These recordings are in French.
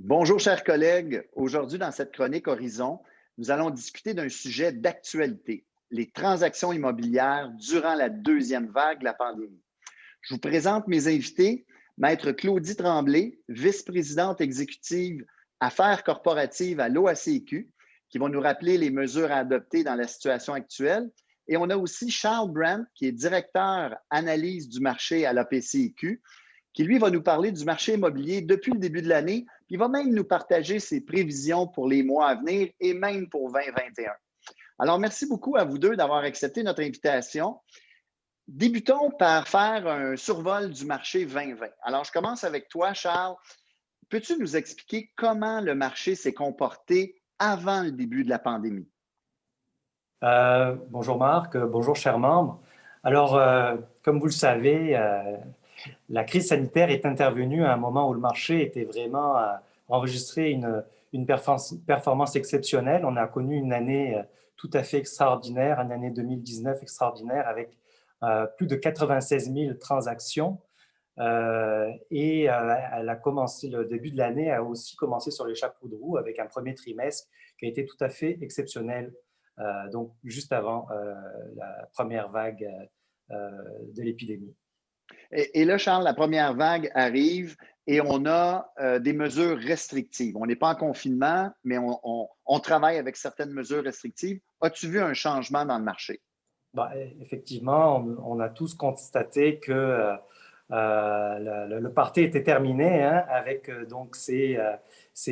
Bonjour, chers collègues. Aujourd'hui, dans cette chronique Horizon, nous allons discuter d'un sujet d'actualité, les transactions immobilières durant la deuxième vague de la pandémie. Je vous présente mes invités, Maître Claudie Tremblay, vice-présidente exécutive Affaires corporatives à l'OACIQ, qui vont nous rappeler les mesures à adopter dans la situation actuelle. Et on a aussi Charles Brandt, qui est directeur analyse du marché à l'APCIQ, qui lui va nous parler du marché immobilier depuis le début de l'année, puis il va même nous partager ses prévisions pour les mois à venir et même pour 2021. Alors, merci beaucoup à vous deux d'avoir accepté notre invitation. Débutons par faire un survol du marché 2020. Alors, je commence avec toi, Charles. Peux-tu nous expliquer comment le marché s'est comporté avant le début de la pandémie? Bonjour Marc, bonjour chers membres. Alors, comme vous le savez, la crise sanitaire est intervenue à un moment où le marché était vraiment enregistré une performance exceptionnelle. On a connu une année tout à fait extraordinaire, une année 2019 extraordinaire avec plus de 96 000 transactions. Elle a commencé, le début de l'année a aussi commencé sur les chapeaux de roue avec un premier trimestre qui a été tout à fait exceptionnel, donc juste avant la première vague de l'épidémie. Et là, Charles, la première vague arrive et on a des mesures restrictives. On n'est pas en confinement, mais on travaille avec certaines mesures restrictives. As-tu vu un changement dans le marché? Bah, effectivement, on a tous constaté que le party était terminé, hein, avec donc ces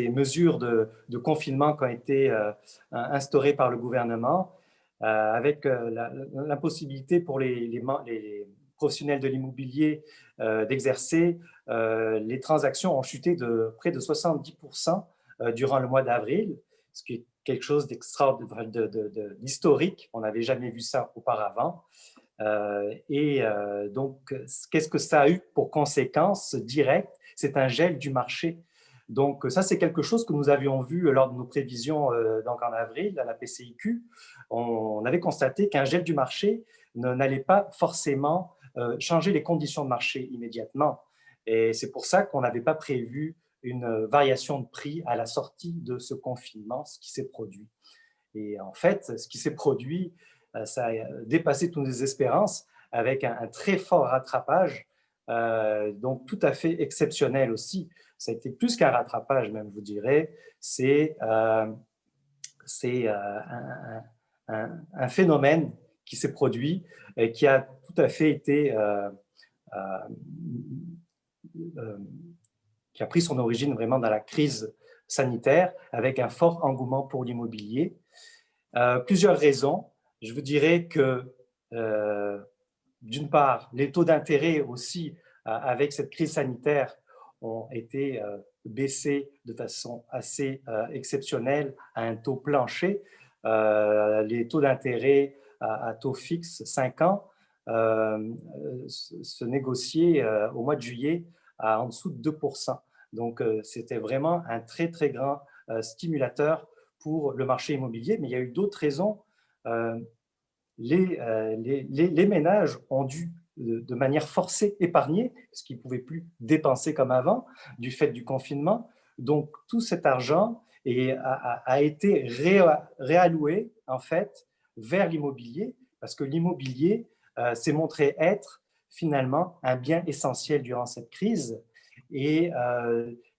mesures de confinement qui ont été instaurées par le gouvernement, avec l'impossibilité pour les professionnels de l'immobilier d'exercer. Les transactions ont chuté de près de 70% durant le mois d'avril, ce qui est quelque chose d'historique. On n'avait jamais vu ça auparavant. Donc, qu'est-ce que ça a eu pour conséquence directe? C'est un gel du marché. Donc, ça, c'est quelque chose que nous avions vu lors de nos prévisions donc en avril à la PCIQ. On avait constaté qu'un gel du marché n'allait pas forcément changer les conditions de marché immédiatement. Et c'est pour ça qu'on n'avait pas prévu une variation de prix à la sortie de ce confinement, ce qui s'est produit. Et en fait, ce qui s'est produit, ça a dépassé toutes nos espérances avec un très fort rattrapage, donc tout à fait exceptionnel aussi. Ça a été plus qu'un rattrapage, même, je vous dirais. C'est un phénomène qui s'est produit et qui a tout à fait été qui a pris son origine vraiment dans la crise sanitaire, avec un fort engouement pour l'immobilier. Plusieurs raisons. Je vous dirais que, d'une part, les taux d'intérêt aussi, avec cette crise sanitaire, ont été baissés de façon assez exceptionnelle à un taux plancher. Les taux d'intérêt à taux fixe 5 ans se négociaient au mois de juillet à en dessous de 2%. Donc, c'était vraiment un très, très grand stimulateur pour le marché immobilier. Mais il y a eu d'autres raisons. Les ménages ont dû, de manière forcée, épargner, parce qu'ils ne pouvaient plus dépenser comme avant, du fait du confinement. Donc, tout cet argent a été réalloué, en fait, vers l'immobilier, parce que l'immobilier s'est montré être, finalement, un bien essentiel durant cette crise. Et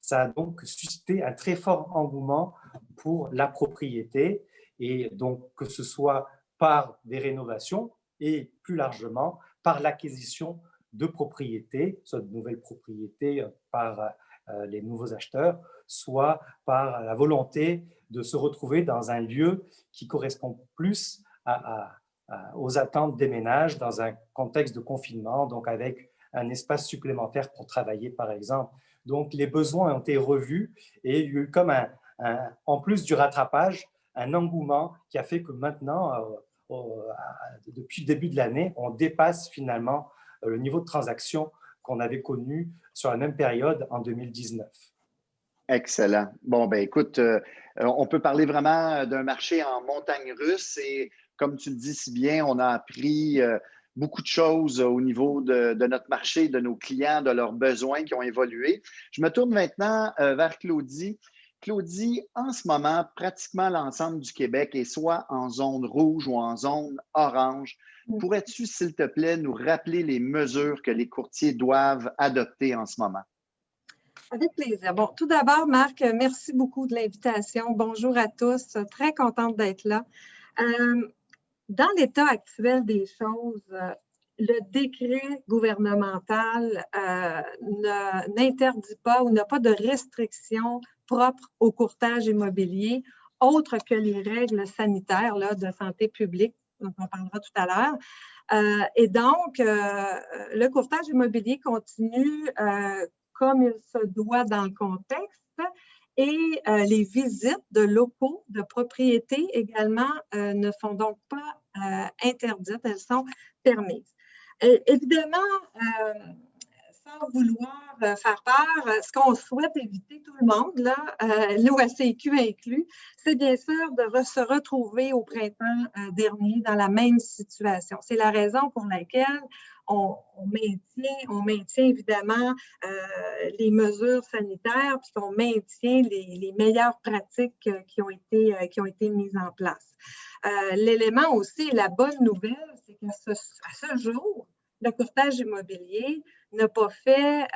ça a donc suscité un très fort engouement pour la propriété, et donc que ce soit par des rénovations et plus largement par l'acquisition de propriétés, soit de nouvelles propriétés par les nouveaux acheteurs, soit par la volonté de se retrouver dans un lieu qui correspond plus aux attentes des ménages dans un contexte de confinement, donc avec un espace supplémentaire pour travailler, par exemple. Donc, les besoins ont été revus et il y a eu comme en plus du rattrapage, un engouement qui a fait que maintenant, depuis le début de l'année, on dépasse finalement le niveau de transaction qu'on avait connu sur la même période en 2019. Excellent. Bon, ben écoute, on peut parler vraiment d'un marché en montagne russe et comme tu le dis si bien, on a appris beaucoup de choses au niveau de notre marché, de nos clients, de leurs besoins qui ont évolué. Je me tourne maintenant vers Claudie. Claudie, en ce moment, pratiquement l'ensemble du Québec est soit en zone rouge ou en zone orange. Pourrais-tu, s'il te plaît, nous rappeler les mesures que les courtiers doivent adopter en ce moment? Avec plaisir. Bon, tout d'abord, Marc, merci beaucoup de l'invitation. Bonjour à tous. Très contente d'être là. Dans l'état actuel des choses, le décret gouvernemental n'interdit pas ou n'a pas de restrictions propres au courtage immobilier, autres que les règles sanitaires là, de santé publique, dont on parlera tout à l'heure. Et donc, le courtage immobilier continue comme il se doit dans le contexte. Et les visites de locaux de propriété également ne sont donc pas interdites, elles sont permises. Évidemment, sans vouloir faire peur, ce qu'on souhaite éviter tout le monde, là, l'OACQ inclus, c'est bien sûr de se retrouver au printemps dernier dans la même situation. C'est la raison pour laquelle on maintient évidemment les mesures sanitaires, puis qu'on maintient les meilleures pratiques qui ont été mises en place. L'élément aussi, la bonne nouvelle, c'est qu'à ce jour, le courtage immobilier n'a pas fait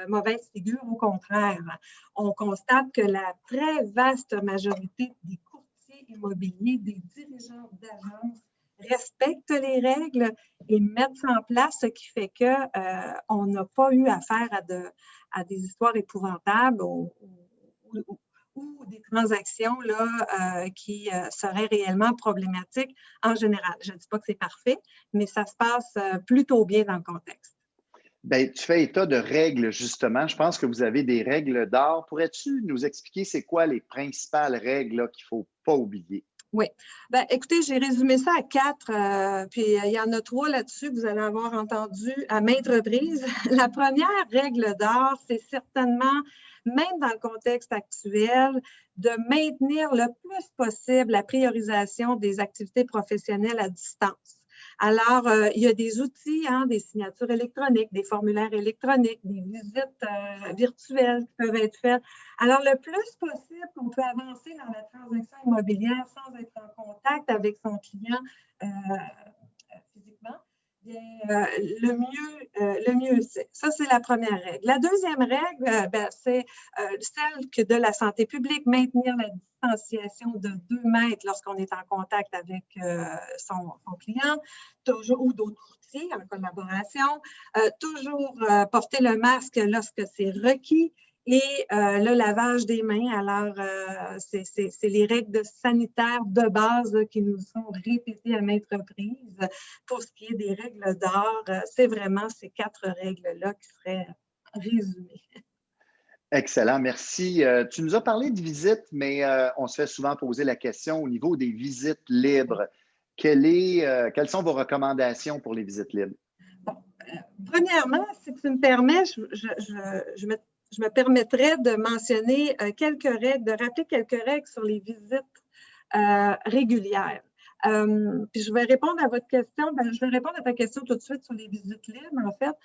mauvaise figure, au contraire. On constate que la très vaste majorité des courtiers immobiliers, des dirigeants d'agences, respectent les règles et mettent ça en place, ce qui fait qu'on n'a pas eu affaire à des histoires épouvantables ou des transactions là, qui seraient réellement problématiques en général. Je ne dis pas que c'est parfait, mais ça se passe plutôt bien dans le contexte. Bien, tu fais état de règles, justement. Je pense que vous avez des règles d'or. Pourrais-tu nous expliquer c'est quoi les principales règles qu'il ne faut pas oublier? Oui. Bien, écoutez, j'ai résumé ça à 4, puis il y en a 3 là-dessus que vous allez avoir entendu à maintes reprises. La première règle d'or, c'est certainement, même dans le contexte actuel, de maintenir le plus possible la priorisation des activités professionnelles à distance. Alors, il y a des outils, des signatures électroniques, des formulaires électroniques, des visites virtuelles qui peuvent être faites. Alors, le plus possible qu'on peut avancer dans la transaction immobilière sans être en contact avec son client physiquement, bien, le mieux c'est. Ça, c'est la première règle. La deuxième règle, c'est celle que de la santé publique, maintenir la distanciation de 2 mètres lorsqu'on est en contact avec son client, toujours, ou d'autres courtiers en collaboration, toujours porter le masque lorsque c'est requis, et le lavage des mains. Alors, c'est les règles sanitaires de base là, qui nous sont répétées à maintes reprises. Pour ce qui est des règles d'or, c'est vraiment ces 4 règles-là qui seraient résumées. Excellent, merci. Tu nous as parlé de visites, mais on se fait souvent poser la question au niveau des visites libres. Quelles sont vos recommandations pour les visites libres? Bon, premièrement, si tu me permets, je me permettrais de mentionner de rappeler quelques règles sur les visites régulières. Puis je vais répondre à votre question. Je vais répondre à ta question tout de suite sur les visites libres. En fait,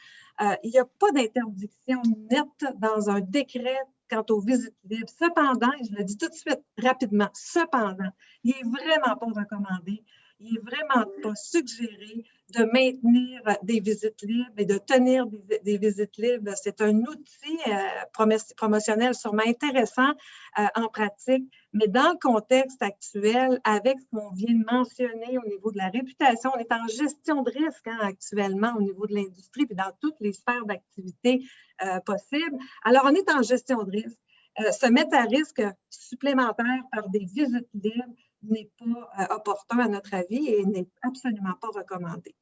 il n'y a pas d'interdiction nette dans un décret quant aux visites libres. Cependant, et je le dis tout de suite rapidement, cependant, il n'est vraiment pas recommandé, il n'est vraiment pas suggéré de maintenir des visites libres et de tenir des visites libres. C'est un outil promotionnel sûrement intéressant en pratique, mais dans le contexte actuel, avec ce qu'on vient de mentionner au niveau de la réputation, on est en gestion de risque actuellement au niveau de l'industrie et dans toutes les sphères d'activité possibles. Alors, on est en gestion de risque. Se mettre à risque supplémentaire par des visites libres n'est pas opportun à notre avis et n'est absolument pas recommandé.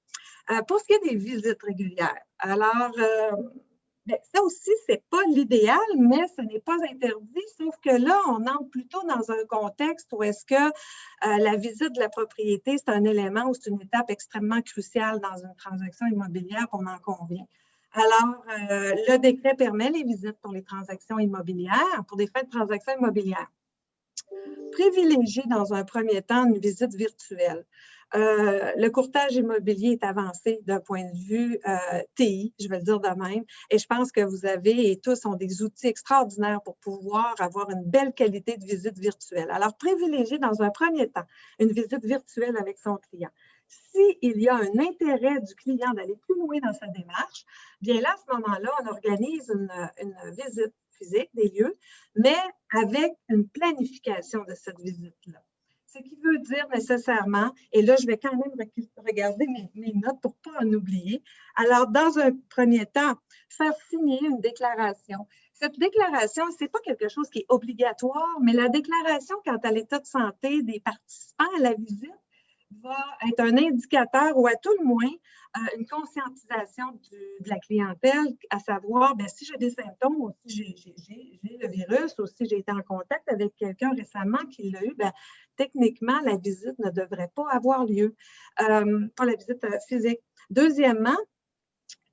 Pour ce qui est des visites régulières, alors, ça aussi, ce n'est pas l'idéal, mais ce n'est pas interdit, sauf que là, on entre plutôt dans un contexte où est-ce que la visite de la propriété, c'est un élément ou c'est une étape extrêmement cruciale dans une transaction immobilière, on en convient. Alors, le décret permet les visites pour les transactions immobilières, pour des faits de transactions immobilières. Privilégiez dans un premier temps une visite virtuelle. Le courtage immobilier est avancé d'un point de vue TI, je vais le dire de même, et je pense que vous avez et tous ont des outils extraordinaires pour pouvoir avoir une belle qualité de visite virtuelle. Alors, privilégiez dans un premier temps une visite virtuelle avec son client. S'il y a un intérêt du client d'aller plus loin dans sa démarche, bien là, à ce moment-là, on organise une visite physique des lieux, mais avec une planification de cette visite-là. Ce qui veut dire nécessairement, et là, je vais quand même regarder mes notes pour ne pas en oublier. Alors, dans un premier temps, faire signer une déclaration. Cette déclaration, ce n'est pas quelque chose qui est obligatoire, mais la déclaration quant à l'état de santé des participants à la visite va être un indicateur ou à tout le moins une conscientisation de la clientèle, à savoir, bien, si j'ai des symptômes ou si j'ai le virus ou si j'ai été en contact avec quelqu'un récemment qui l'a eu, bien, techniquement, la visite ne devrait pas avoir lieu, pas la visite physique. Deuxièmement,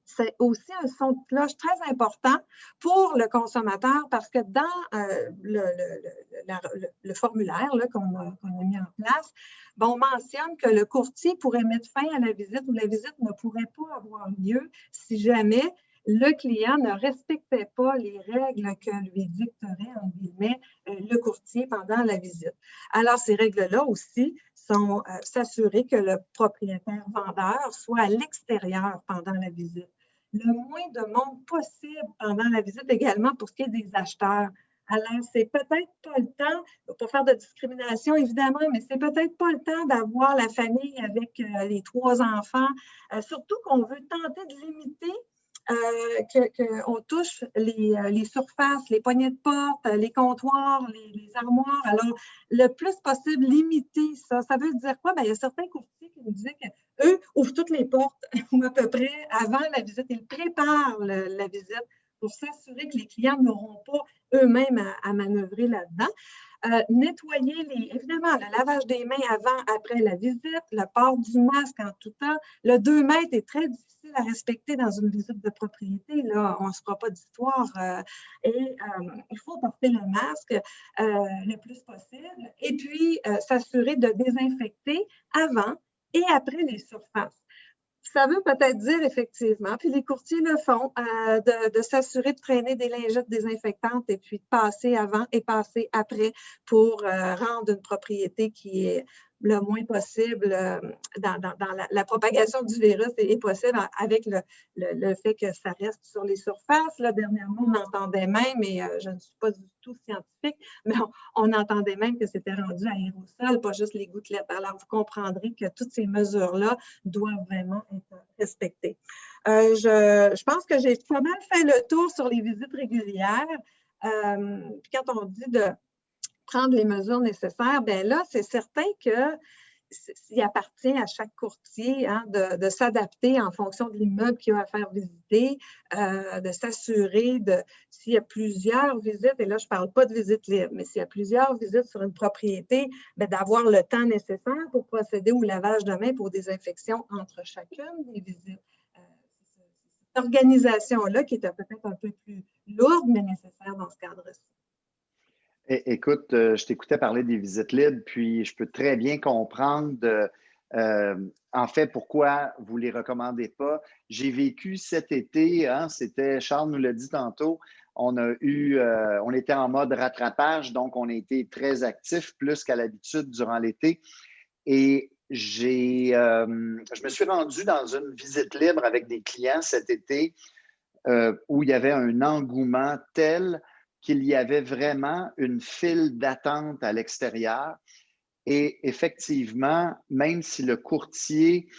c'est aussi un son de cloche très important pour le consommateur parce que dans le formulaire qu'on a mis en place, on mentionne que le courtier pourrait mettre fin à la visite ou la visite ne pourrait pas avoir lieu si jamais le client ne respectait pas les règles que lui dicterait, en guillemets, le courtier pendant la visite. Alors, ces règles-là aussi sont s'assurer que le propriétaire-vendeur soit à l'extérieur pendant la visite. Le moins de monde possible pendant la visite également pour ce qui est des acheteurs. Alors, c'est peut-être pas le temps, pour faire de discrimination évidemment, mais c'est peut-être pas le temps d'avoir la famille avec les 3 enfants, surtout qu'on veut tenter de limiter qu'on touche les surfaces, les poignées de porte, les comptoirs, les armoires. Alors, le plus possible, limiter ça. Ça veut dire quoi? Bien, il y a certains courtiers qui nous disaient qu'eux ouvrent toutes les portes, ou à peu près, avant la visite. Ils préparent la visite pour s'assurer que les clients n'auront pas eux-mêmes à manœuvrer là-dedans. Nettoyer, évidemment, le lavage des mains avant, après la visite, le port du masque en tout temps. Le 2 mètres est très difficile à respecter dans une visite de propriété. Là, on ne se fera pas d'histoire. Il faut porter le masque le plus possible. Et puis, s'assurer de désinfecter avant et après les surfaces. Ça veut peut-être dire effectivement, puis les courtiers le font, de s'assurer de traîner des lingettes désinfectantes et puis de passer avant et passer après pour rendre une propriété qui est le moins possible dans la propagation du virus est possible avec le fait que ça reste sur les surfaces. Là, dernièrement, on entendait même, et je ne suis pas du tout scientifique, mais on entendait même que c'était rendu aérosol, pas juste les gouttelettes. Alors, vous comprendrez que toutes ces mesures-là doivent vraiment être respectées. Je pense que j'ai pas mal fait le tour sur les visites régulières. Puis quand on dit de prendre les mesures nécessaires, bien là, c'est certain qu'il appartient à chaque courtier de s'adapter en fonction de l'immeuble qu'il a à faire visiter, de s'assurer s'il y a plusieurs visites, et là, je ne parle pas de visite libre, mais s'il y a plusieurs visites sur une propriété, d'avoir le temps nécessaire pour procéder au lavage de mains pour désinfection entre chacune des visites. Cette organisation-là qui est peut-être un peu plus lourde, mais nécessaire dans ce cadre-ci. Écoute, je t'écoutais parler des visites libres, puis je peux très bien comprendre en fait pourquoi vous ne les recommandez pas. J'ai vécu cet été, Charles nous l'a dit tantôt, on était en mode rattrapage, donc on a été très actifs, plus qu'à l'habitude durant l'été. Et je me suis rendu dans une visite libre avec des clients cet été où il y avait un engouement tel qu'il y avait vraiment une file d'attente à l'extérieur. Et effectivement, même si le courtier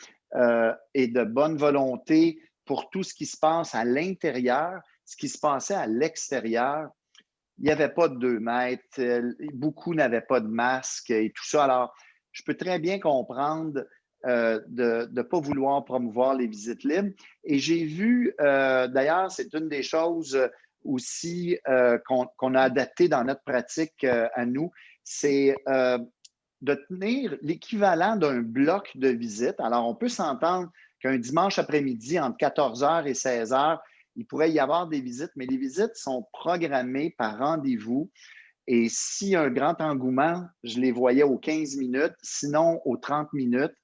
est de bonne volonté pour tout ce qui se passe à l'intérieur, ce qui se passait à l'extérieur, il n'y avait pas de 2 mètres, beaucoup n'avaient pas de masque et tout ça. Alors, je peux très bien comprendre de ne pas vouloir promouvoir les visites libres. Et j'ai vu, d'ailleurs, c'est une des choses aussi qu'on a adapté dans notre pratique à nous, c'est de tenir l'équivalent d'un bloc de visite. Alors, on peut s'entendre qu'un dimanche après-midi, entre 14h et 16h, il pourrait y avoir des visites, mais les visites sont programmées par rendez-vous. Et s'il y a un grand engouement, je les voyais aux 15 minutes, sinon aux 30 minutes.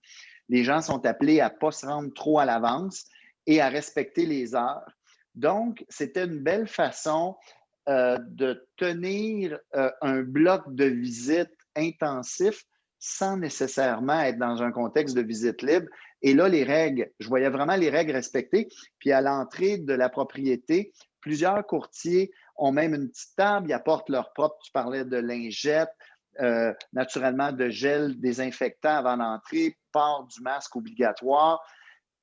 Les gens sont appelés à ne pas se rendre trop à l'avance et à respecter les heures. Donc, c'était une belle façon de tenir un bloc de visite intensif sans nécessairement être dans un contexte de visite libre. Et là, les règles, je voyais vraiment les règles respectées. Puis à l'entrée de la propriété, plusieurs courtiers ont même une petite table, ils apportent leur propre, tu parlais de lingettes, naturellement de gel désinfectant avant l'entrée, port du masque obligatoire.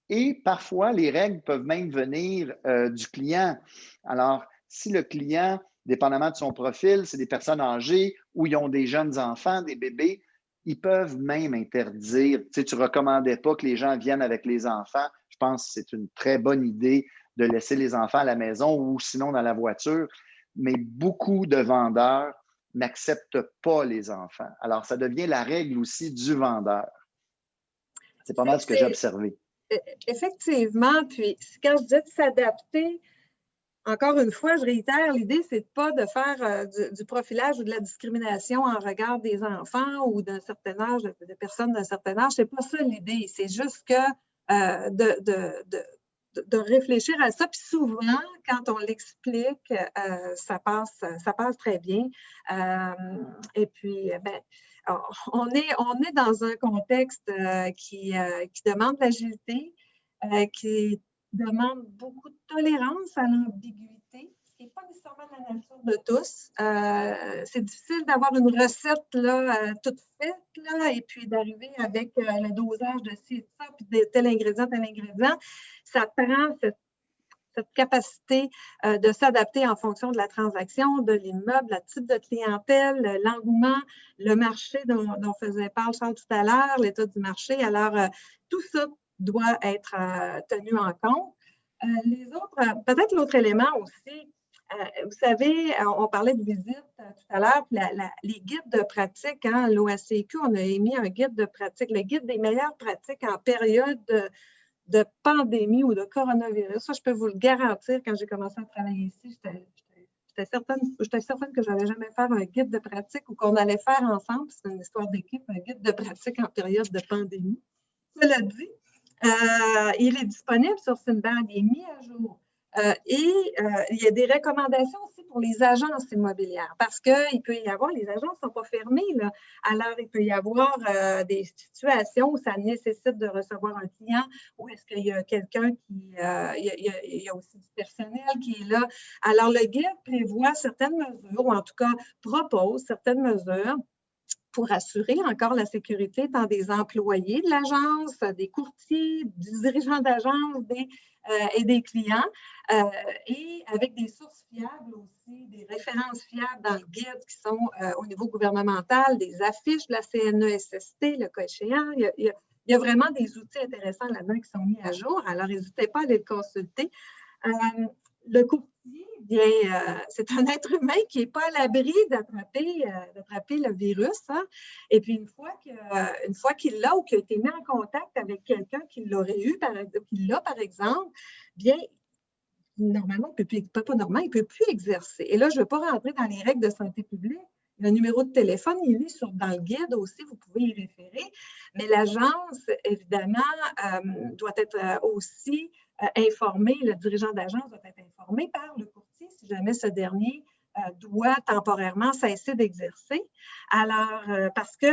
Et parfois, les règles peuvent même venir du client. Alors, si le client, dépendamment de son profil, c'est des personnes âgées ou ils ont des jeunes enfants, des bébés, ils peuvent même interdire. Tu sais, tu ne recommandais pas que les gens viennent avec les enfants. Je pense que c'est une très bonne idée de laisser les enfants à la maison ou sinon dans la voiture. Mais beaucoup de vendeurs n'acceptent pas les enfants. Alors, ça devient la règle aussi du vendeur. C'est pas mal ce que j'ai observé. Effectivement, puis quand je dis de s'adapter, encore une fois, je réitère, l'idée, c'est pas de faire du profilage ou de la discrimination en regard des enfants ou d'un certain âge, de personnes d'un certain âge. C'est pas ça l'idée. C'est juste que de réfléchir à ça. Puis souvent, quand on l'explique, ça passe très bien. Et puis, on est dans un contexte qui demande l'agilité, qui demande beaucoup de tolérance à l'ambiguïté, ce qui n'est pas nécessairement la nature de tous. C'est difficile d'avoir une recette là, toute faite là, et puis d'arriver avec le dosage de ci et de ça, puis de tel ingrédient. Ça prend cette capacité de s'adapter en fonction de la transaction, de l'immeuble, le type de clientèle, l'engouement, le marché dont faisait part Charles tout à l'heure, l'état du marché. Alors, tout ça doit être tenu en compte. Peut-être l'autre élément aussi, vous savez, on parlait de visite tout à l'heure, les guides de pratique, hein, l'OACQ, on a émis un guide de pratique, le guide des meilleures pratiques en période de pandémie ou de coronavirus. Ça, je peux vous le garantir, quand j'ai commencé à travailler ici, j'étais certaine que je n'allais jamais faire un guide de pratique ou qu'on allait faire ensemble, c'est une histoire d'équipe, un guide de pratique en période de pandémie. Cela dit, il est disponible sur Cinbad, il est mis à jour. Il y a des recommandations aussi pour les agences immobilières parce qu'il peut y avoir, les agences ne sont pas fermées, là. Alors il peut y avoir des situations où ça nécessite de recevoir un client, où est-ce qu'il y a quelqu'un il y a aussi du personnel qui est là. Alors le guide prévoit certaines mesures, ou en tout cas propose certaines mesures pour assurer encore la sécurité tant des employés de l'agence, des courtiers, des dirigeants d'agence et des clients, et avec des sources fiables aussi, des références fiables dans le guide qui sont au niveau gouvernemental, des affiches de la CNESST, le cas échéant. Il y a vraiment des outils intéressants là-dedans qui sont mis à jour, alors n'hésitez pas à les consulter. Le courtier, c'est un être humain qui n'est pas à l'abri d'attraper le virus. Hein? Et puis, une fois qu'il l'a ou qu'il a été mis en contact avec quelqu'un qui l'aurait eu, par exemple, bien, normalement, il ne peut plus exercer. Et là, je ne veux pas rentrer dans les règles de santé publique. Le numéro de téléphone, il est dans le guide aussi, vous pouvez y référer. Mais l'agence, évidemment, doit être aussi informée, le dirigeant d'agence doit être informé par le courtier si jamais ce dernier doit temporairement cesser d'exercer. Alors, parce qu'il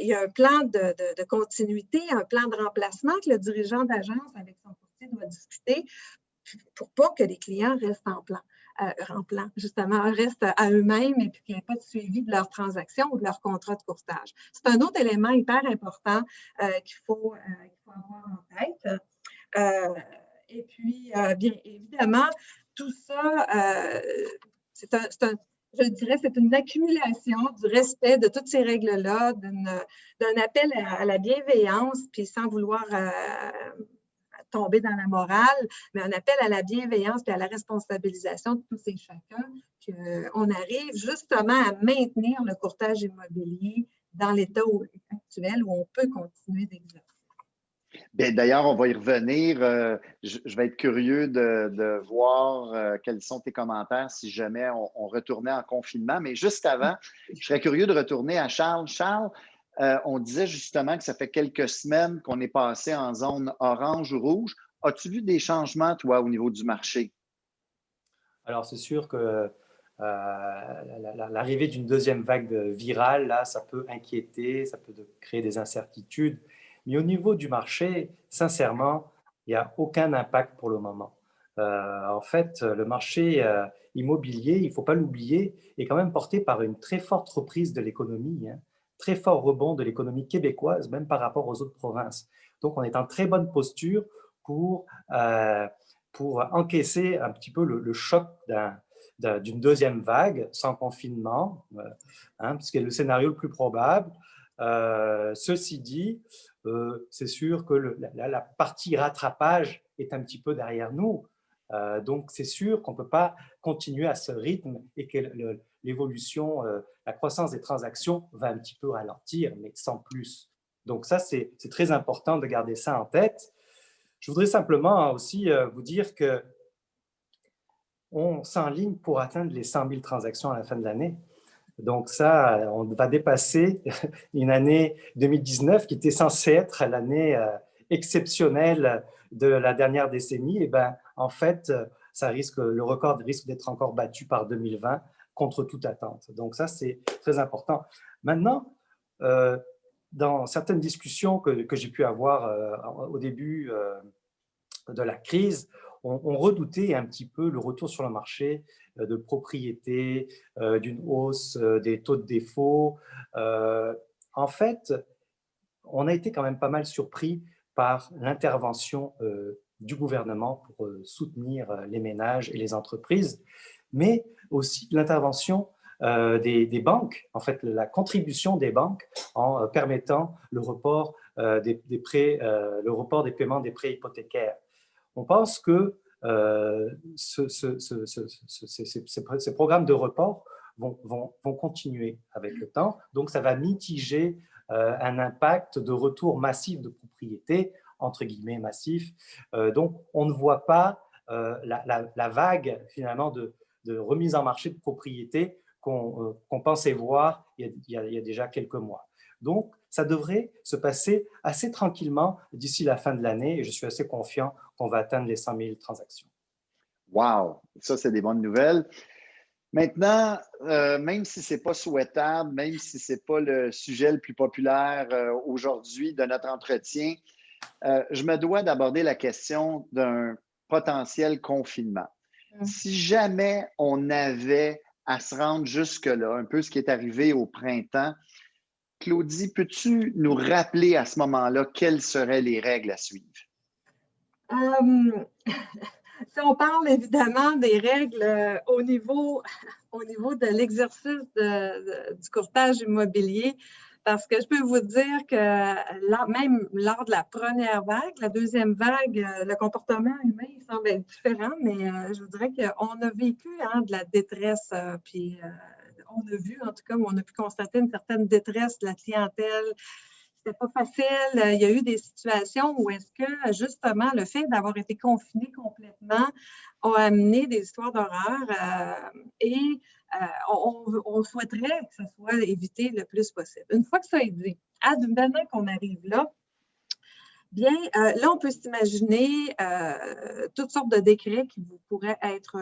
y a un plan de continuité, un plan de remplacement que le dirigeant d'agence avec son courtier doit discuter pour pas que les clients restent en plan, justement, restent à eux-mêmes et puis qu'il n'y ait pas de suivi de leurs transactions ou de leur contrat de courtage. C'est un autre élément hyper important qu'il faut avoir en tête. Et puis, bien évidemment, tout ça, je dirais, c'est une accumulation du respect de toutes ces règles-là, d'un appel à la bienveillance, puis sans vouloir tomber dans la morale, mais un appel à la bienveillance et à la responsabilisation de tous et chacun, qu'on arrive justement à maintenir le courtage immobilier dans l'état actuel où on peut continuer d'exercer. Bien, d'ailleurs, on va y revenir. Je vais être curieux de voir quels sont tes commentaires si jamais on retournait en confinement. Mais juste avant, je serais curieux de retourner à Charles. Charles, on disait justement que ça fait quelques semaines qu'on est passé en zone orange ou rouge. As-tu vu des changements, toi, au niveau du marché? Alors, c'est sûr que l'arrivée d'une deuxième vague virale, là, ça peut inquiéter, ça peut créer des incertitudes. Mais au niveau du marché, sincèrement, il n'y a aucun impact pour le moment. En fait, le marché immobilier, il ne faut pas l'oublier, est quand même porté par une très forte reprise de l'économie, hein, très fort rebond de l'économie québécoise, même par rapport aux autres provinces. Donc, on est en très bonne posture pour, euh, pour encaisser un petit peu le choc d'une deuxième vague sans confinement, hein, ce qui est le scénario le plus probable. Ceci dit, c'est sûr que la partie rattrapage est un petit peu derrière nous. Donc, c'est sûr qu'on ne peut pas continuer à ce rythme et que l'évolution, la croissance des transactions va un petit peu ralentir, mais sans plus. Donc, ça, c'est très important de garder ça en tête. Je voudrais simplement aussi vous dire que on s'enligne pour atteindre les 100 000 transactions à la fin de l'année. Donc ça, on va dépasser une année 2019 qui était censée être l'année exceptionnelle de la dernière décennie. Et ben, en fait, le record risque d'être encore battu par 2020 contre toute attente. Donc ça, c'est très important. Maintenant, dans certaines discussions que j'ai pu avoir au début de la crise, on redoutait un petit peu le retour sur le marché de propriété, d'une hausse des taux de défaut. En fait, on a été quand même pas mal surpris par l'intervention du gouvernement pour soutenir les ménages et les entreprises, mais aussi l'intervention des banques, en fait la contribution des banques en permettant le report des prêts, le report des paiements des prêts hypothécaires. On pense que ces programmes de report vont continuer avec le temps. Donc, ça va mitiger un impact de retour massif de propriété, entre guillemets massif. Donc, on ne voit pas la vague finalement de remise en marché de propriété qu'on pensait voir il y a déjà quelques mois. Donc, ça devrait se passer assez tranquillement d'ici la fin de l'année et je suis assez confiant qu'on va atteindre les 100 000 transactions. Wow! Ça, c'est des bonnes nouvelles. Maintenant, même si ce n'est pas souhaitable, même si ce n'est pas le sujet le plus populaire aujourd'hui de notre entretien, je me dois d'aborder la question d'un potentiel confinement. Si jamais on avait à se rendre jusque-là, un peu ce qui est arrivé au printemps, Claudie, peux-tu nous rappeler à ce moment-là quelles seraient les règles à suivre? Si on parle évidemment des règles au niveau de l'exercice du courtage immobilier, parce que je peux vous dire que même lors de la première vague, la deuxième vague, le comportement humain semble être différent, mais je vous dirais qu'on a vécu de la détresse, puis on a vu, en tout cas, on a pu constater une certaine détresse de la clientèle. C'était pas facile. Il y a eu des situations où est-ce que, justement, le fait d'avoir été confiné complètement a amené des histoires d'horreur et on souhaiterait que ça soit évité le plus possible. Une fois que ça est dit, maintenant qu'on arrive là, bien, là, on peut s'imaginer toutes sortes de décrets qui pourraient être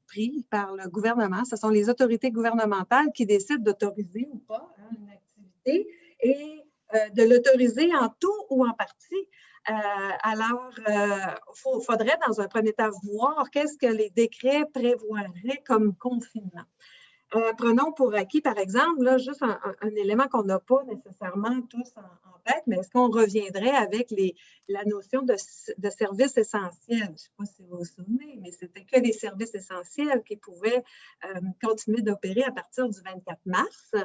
pris par le gouvernement. Ce sont les autorités gouvernementales qui décident d'autoriser ou pas une activité et de l'autoriser en tout ou en partie. Alors, il faudrait dans un premier temps voir qu'est-ce que les décrets prévoiraient comme confinement. Prenons pour acquis, par exemple, là, juste un élément qu'on n'a pas nécessairement tous en tête, mais est-ce qu'on reviendrait avec la notion de services essentiels? Je ne sais pas si vous vous souvenez, mais c'était que les services essentiels qui pouvaient continuer d'opérer à partir du 24 mars.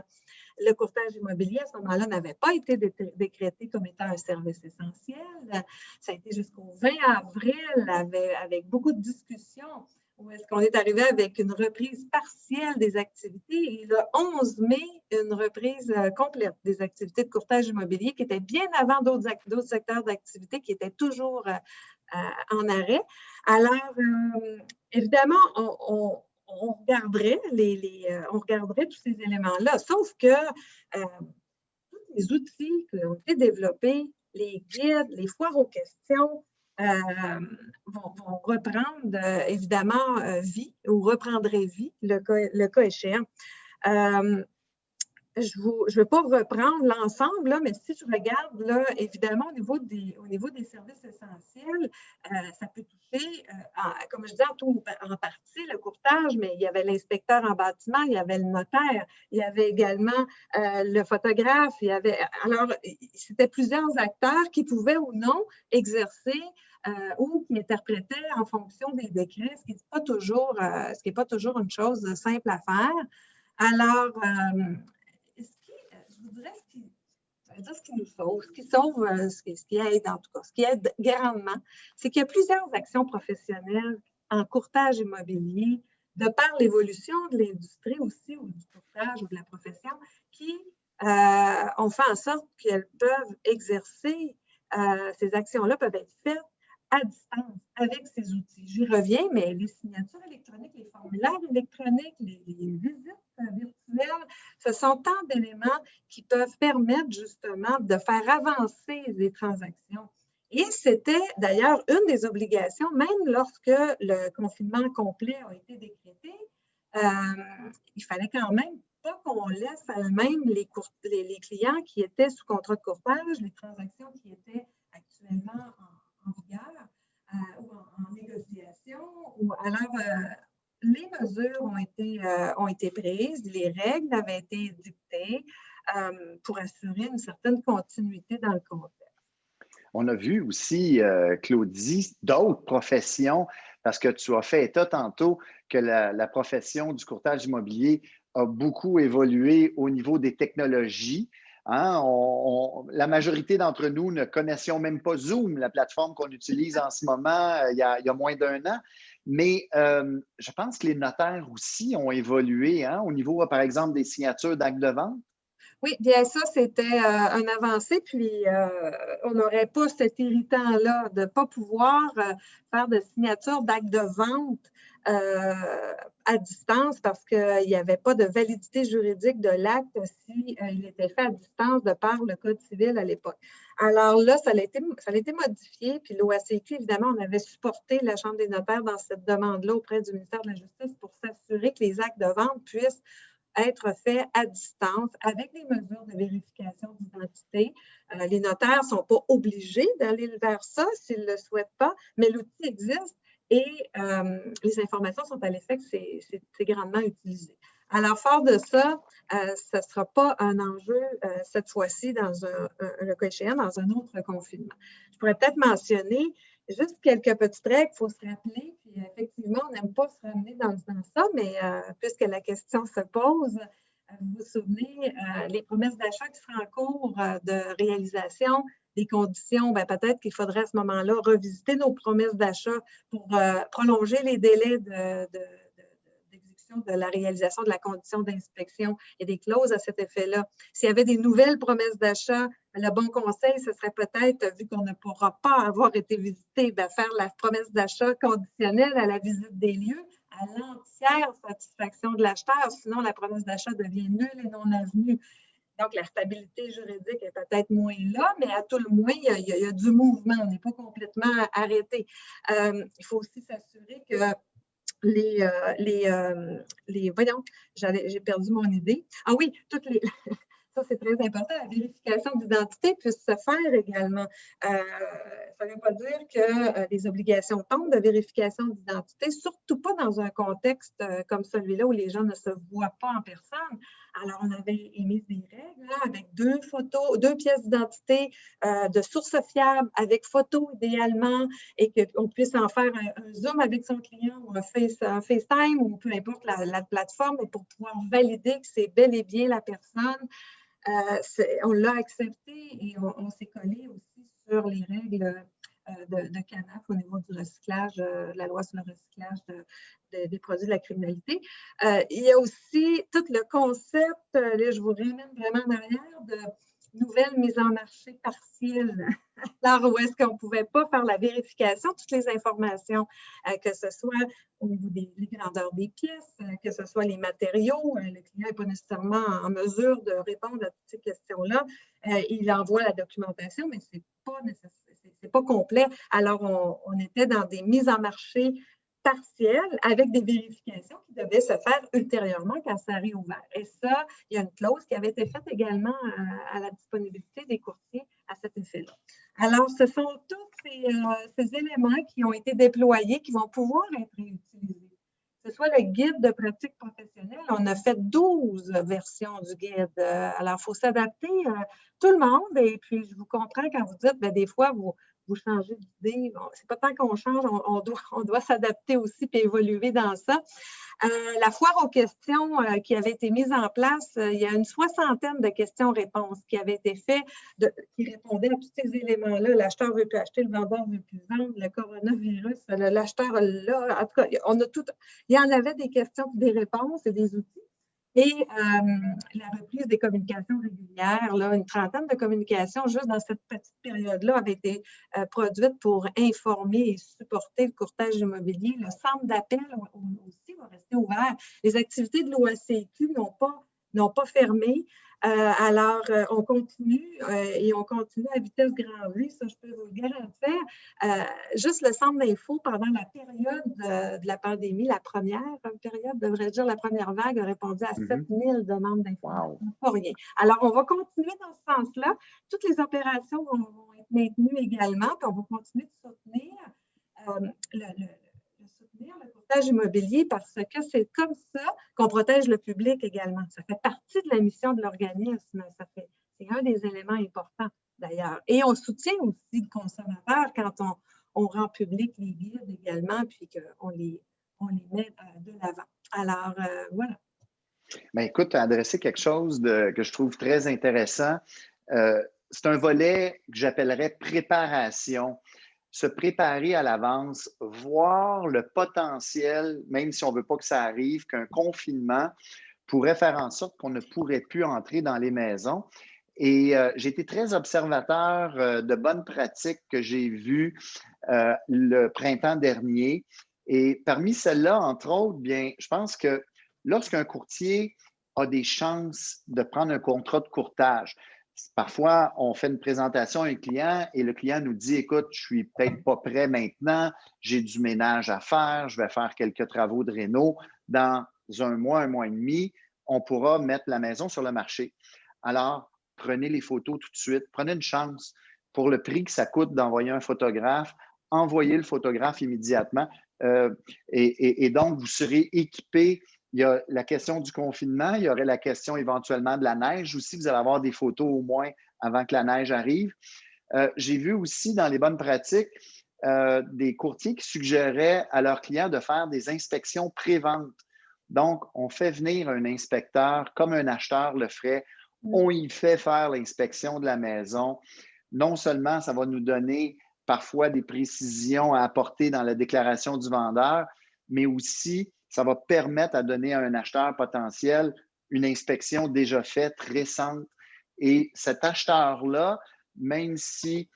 Le courtage immobilier, à ce moment-là, n'avait pas été décrété comme étant un service essentiel. Ça a été jusqu'au 20 avril avec beaucoup de discussions où est-ce qu'on est arrivé avec une reprise partielle des activités et le 11 mai, une reprise complète des activités de courtage immobilier qui était bien avant d'autres secteurs d'activité qui étaient toujours en arrêt. Alors, évidemment, on regarderait on regarderait tous ces éléments-là, sauf que tous les outils qui ont été développés, les guides, les foires aux questions, vont reprendre évidemment vie ou reprendraient vie, le cas échéant. Je ne vais pas reprendre l'ensemble, mais si je regarde, là, évidemment, au niveau des services essentiels, ça peut toucher, comme je disais, en partie le courtage, mais il y avait l'inspecteur en bâtiment, il y avait le notaire, il y avait également le photographe, alors, c'était plusieurs acteurs qui pouvaient ou non exercer ou qui interprétaient en fonction des décrets, ce qui n'est pas toujours une chose simple à faire. Alors, je vous dirais ce qui nous sauve, ce qui aide en tout cas, ce qui aide grandement, c'est qu'il y a plusieurs actions professionnelles en courtage immobilier, de par l'évolution de l'industrie aussi, ou du courtage ou de la profession, qui ont fait en sorte qu'elles peuvent exercer, ces actions-là peuvent être faites à distance avec ces outils. J'y reviens, mais les signatures électroniques, les formulaires électroniques, les visites virtuelles, ce sont tant d'éléments qui peuvent permettre justement de faire avancer les transactions. Et c'était d'ailleurs une des obligations, même lorsque le confinement complet a été décrété, il fallait quand même pas qu'on laisse à eux-mêmes les clients qui étaient sous contrat de courtage, les transactions qui étaient actuellement en vigueur ou en négociation. Alors, les mesures ont été prises, les règles avaient été dictées pour assurer une certaine continuité dans le contexte. On a vu aussi, Claudie, d'autres professions, parce que tu as fait état tantôt que la profession du courtage immobilier a beaucoup évolué au niveau des technologies. Hein? La majorité d'entre nous ne connaissions même pas Zoom, la plateforme qu'on utilise en ce moment il y a moins d'un an. Mais je pense que les notaires aussi ont évolué au niveau, par exemple, des signatures d'actes de vente. Oui, bien ça, c'était un avancé, puis on n'aurait pas cet irritant-là de ne pas pouvoir faire de signature d'acte de vente à distance parce qu'il n'y avait pas de validité juridique de l'acte si il était fait à distance de par le Code civil à l'époque. Alors là, ça a été modifié, puis l'OACQ, évidemment, on avait supporté la Chambre des notaires dans cette demande-là auprès du ministère de la Justice pour s'assurer que les actes de vente puissent être fait à distance avec les mesures de vérification d'identité. Les notaires ne sont pas obligés d'aller vers ça s'ils ne le souhaitent pas, mais l'outil existe et les informations sont à l'effet que c'est grandement utilisé. Alors, fort de ça, ce ne sera pas un enjeu cette fois-ci le cas échéant, dans un autre confinement. Je pourrais peut-être mentionner juste quelques petites règles qu'il faut se rappeler. Puis effectivement, on n'aime pas se ramener dans ça, mais puisque la question se pose, vous vous souvenez, les promesses d'achat qui seraient en cours de réalisation, des conditions, peut-être qu'il faudrait à ce moment-là revisiter nos promesses d'achat pour prolonger les délais d'exécution de la réalisation de la condition d'inspection et des clauses à cet effet-là. S'il y avait des nouvelles promesses d'achat, le bon conseil, ce serait peut-être, vu qu'on ne pourra pas avoir été visité, faire la promesse d'achat conditionnelle à la visite des lieux, à l'entière satisfaction de l'acheteur, sinon la promesse d'achat devient nulle et non avenue. Donc, la stabilité juridique est peut-être moins là, mais à tout le moins, il y a du mouvement. On n'est pas complètement arrêté. Il faut aussi s'assurer que voyons, j'ai perdu mon idée. Ah oui, ça, c'est très important. La vérification d'identité puisse se faire également. Ça ne veut pas dire que les obligations tombent de vérification d'identité, surtout pas dans un contexte comme celui-là où les gens ne se voient pas en personne. Alors, on avait émis des règles avec 2 photos, 2 pièces d'identité de source fiable avec photo idéalement et qu'on puisse en faire un Zoom avec son client ou un FaceTime ou peu importe la plateforme pour pouvoir valider que c'est bel et bien la personne. On l'a accepté et on s'est collé aussi sur les règles de CANAF au niveau du recyclage, la loi sur le recyclage des produits de la criminalité. Il y a aussi tout le concept, là, je vous ramène vraiment en arrière, de nouvelles mises en marché partielles. Alors, où est-ce qu'on ne pouvait pas faire la vérification de toutes les informations, que ce soit au niveau des grandeurs des pièces, que ce soit les matériaux. Le client n'est pas nécessairement en mesure de répondre à toutes ces questions-là. Il envoie la documentation, mais ce n'est pas complet. Alors, on était dans des mises en marché partielles avec des vérifications qui devaient se faire ultérieurement quand ça a réouvert. Et ça, il y a une clause qui avait été faite également à la disponibilité des courtiers à cet effet-là. Alors, ce sont tous ces éléments qui ont été déployés qui vont pouvoir être réutilisés. Que ce soit le guide de pratique professionnelle, on a fait 12 versions du guide. Alors, il faut s'adapter tout le monde. Et puis, je vous comprends quand vous dites, bien, des fois, vous changez d'idée. Bon, c'est pas tant qu'on change, on doit s'adapter aussi et évoluer dans ça. La foire aux questions qui avait été mise en place, il y a une 60aine de questions-réponses qui avaient été faites, qui répondaient à tous ces éléments-là. L'acheteur ne veut plus acheter, le vendeur ne veut plus vendre, le coronavirus, l'acheteur là. En tout cas, il y en avait des questions, des réponses et des outils. Et la reprise des communications régulières, là, une 30aine de communications juste dans cette petite période-là avait été produite pour informer et supporter le courtage immobilier. Le centre d'appel aussi va rester ouvert. Les activités de l'OACQ n'ont pas fermé. Alors, on continue et on continue à vitesse grand V, ça je peux vous le garantir. Juste le centre d'info pendant la période de la pandémie, la première période, devrais-je dire, la première vague a répondu à 7000 demandes d'informations. Wow. Pas rien. Alors, on va continuer dans ce sens-là. Toutes les opérations vont être maintenues également, puis on va continuer de soutenir le courtage immobilier parce que c'est comme ça qu'on protège le public également. Ça fait partie de la mission de l'organisme. C'est un des éléments importants d'ailleurs. Et on soutient aussi le consommateur quand on rend public les guides également, puis qu'on les met de l'avant. Alors, voilà. Bien, écoute, tu as adressé quelque chose que je trouve très intéressant. C'est un volet que j'appellerais préparation. Se préparer à l'avance, voir le potentiel, même si on ne veut pas que ça arrive, qu'un confinement pourrait faire en sorte qu'on ne pourrait plus entrer dans les maisons. Et j'ai été très observateur de bonnes pratiques que j'ai vues le printemps dernier. Et parmi celles-là, entre autres, bien, je pense que lorsqu'un courtier a des chances de prendre un contrat de courtage, parfois, on fait une présentation à un client et le client nous dit, écoute, je suis peut-être pas prêt maintenant, j'ai du ménage à faire, je vais faire quelques travaux de réno. Dans un mois et demi, on pourra mettre la maison sur le marché. Alors, prenez les photos tout de suite, prenez une chance. Pour le prix que ça coûte d'envoyer un photographe, envoyez le photographe immédiatement et donc, vous serez équipé. Il y a la question du confinement, il y aurait la question éventuellement de la neige aussi. Vous allez avoir des photos au moins avant que la neige arrive. J'ai vu aussi dans les bonnes pratiques des courtiers qui suggéraient à leurs clients de faire des inspections pré-vente. Donc, on fait venir un inspecteur comme un acheteur le ferait. On y fait faire l'inspection de la maison. Non seulement ça va nous donner parfois des précisions à apporter dans la déclaration du vendeur, mais aussi ça va permettre à donner à un acheteur potentiel une inspection déjà faite, récente. Et cet acheteur-là, même s'il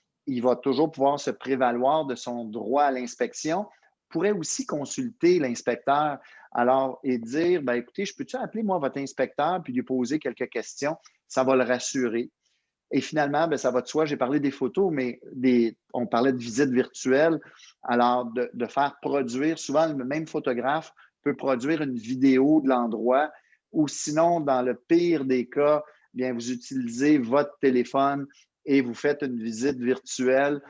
va toujours pouvoir se prévaloir de son droit à l'inspection, pourrait aussi consulter l'inspecteur et dire, bien, écoutez, je peux-tu appeler moi votre inspecteur puis lui poser quelques questions? Ça va le rassurer. Et finalement, bien, ça va de soi. J'ai parlé des photos, mais on parlait de visites virtuelles. Alors, de faire produire, souvent le même photographe peut produire une vidéo de l'endroit ou sinon, dans le pire des cas, bien, vous utilisez votre téléphone et vous faites une visite virtuelle.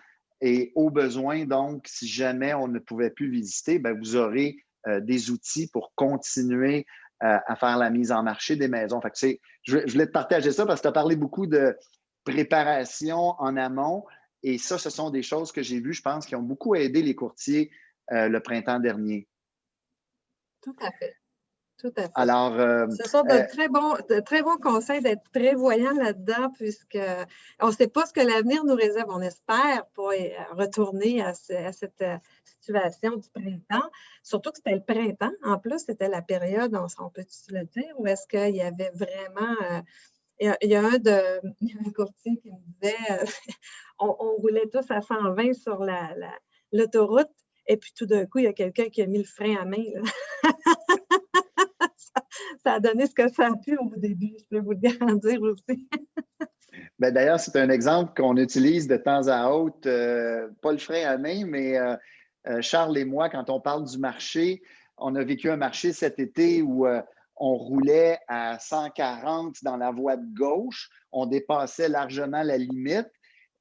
Et au besoin, donc, si jamais on ne pouvait plus visiter, bien, vous aurez des outils pour continuer à faire la mise en marché des maisons. Fait que je voulais te partager ça parce que tu as parlé beaucoup de préparation en amont. Et ça, ce sont des choses que j'ai vues, je pense, qui ont beaucoup aidé les courtiers le printemps dernier. Tout à fait. tout à fait. Alors, Ce sont de très bons conseils d'être prévoyants là-dedans, puisqu'on ne sait pas ce que l'avenir nous réserve. On espère pas retourner à cette situation du printemps, surtout que c'était le printemps. En plus, c'était la période, on peut le dire, où est-ce qu'il y avait vraiment... il y a un courtier qui me disait on roulait tous à 120 sur l'autoroute, et puis tout d'un coup, il y a quelqu'un qui a mis le frein à main. Ça a donné ce que ça a pu au début, je peux vous le garantir aussi. D'ailleurs, c'est un exemple qu'on utilise de temps à autre, pas le frein à main, mais Charles et moi, quand on parle du marché, on a vécu un marché cet été où on roulait à 140 dans la voie de gauche, on dépassait largement la limite